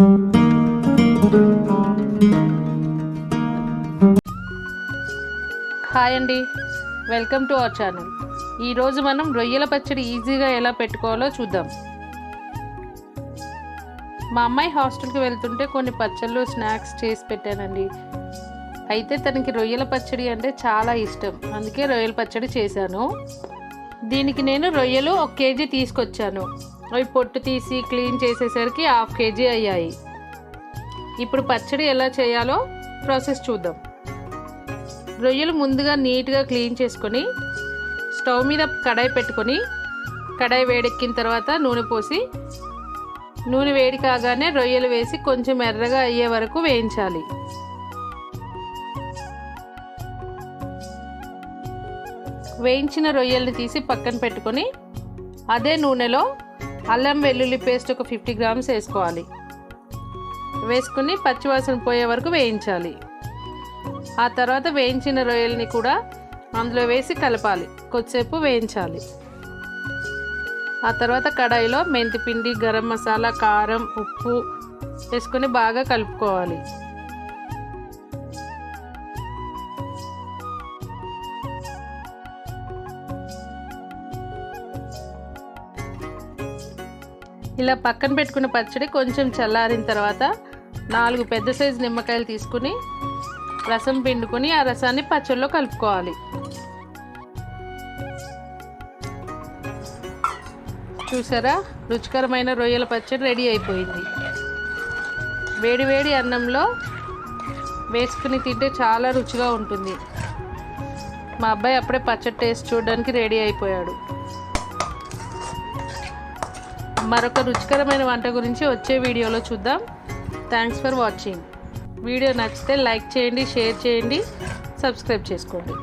Hi అండి, welcome to our channel. ఈరోజు మనం రొయ్యల పచ్చడి ఈజీగా ఎలా పెట్టుకోవాలో చూద్దాం. మా అమ్మాయి హాస్టల్కి వెళ్తుంటే కొన్ని పచ్చళ్ళు స్నాక్స్ చేసి పెట్టానండి. అయితే తనకి రొయ్యల పచ్చడి అంటే చాలా ఇష్టం, అందుకే రొయ్యల పచ్చడి చేశాను. దీనికి నేను రొయ్యలు 1 కేజీ తీసుకొచ్చాను. అవి పొట్టు తీసి క్లీన్ చేసేసరికి 1/2 కేజీ అయ్యాయి. ఇప్పుడు పచ్చడి ఎలా చేయాలో ప్రాసెస్ చూద్దాం. రొయ్యలు ముందుగా నీట్గా క్లీన్ చేసుకొని స్టవ్ మీద కడాయి పెట్టుకొని, కడాయి వేడెక్కిన తర్వాత నూనె పోసి, నూనె వేడి కాగానే రొయ్యలు వేసి కొంచెం ఎర్రగా అయ్యే వరకు వేయించాలి. వేయించిన రొయ్యల్ని తీసి పక్కన పెట్టుకొని అదే నూనెలో అల్లం వెల్లుల్లి పేస్ట్ ఒక 50 గ్రామ్స్ వేసుకోవాలి. వేసుకుని పచ్చివాసన పోయే వరకు వేయించాలి. ఆ తర్వాత వేయించిన రొయ్యల్ని కూడా అందులో వేసి కలపాలి, కొద్దిసేపు వేయించాలి. ఆ తర్వాత కడాయిలో మెంతిపిండి, గరం మసాలా, కారం, ఉప్పు వేసుకొని బాగా కలుపుకోవాలి. ఇలా పక్కన పెట్టుకున్న పచ్చడి కొంచెం చల్లారిన తర్వాత 4 పెద్ద సైజు నిమ్మకాయలు తీసుకుని రసం పిండుకొని ఆ రసాన్ని పచ్చడిలో కలుపుకోవాలి. చూసారా, రుచికరమైన రొయ్యల పచ్చడి రెడీ అయిపోయింది. వేడి వేడి అన్నంలో వేసుకుని తింటే చాలా రుచిగా ఉంటుంది. మా అబ్బాయి అప్పుడే పచ్చడి టేస్ట్ చూడడానికి రెడీ అయిపోయాడు. మరొక రుచికరమైన వంట గురించి వచ్చే వీడియోలో చూద్దాం. Thanks for watching. వీడియో నచ్చితే లైక్ చేయండి, షేర్ చేయండి, సబ్స్క్రైబ్ చేసుకోండి.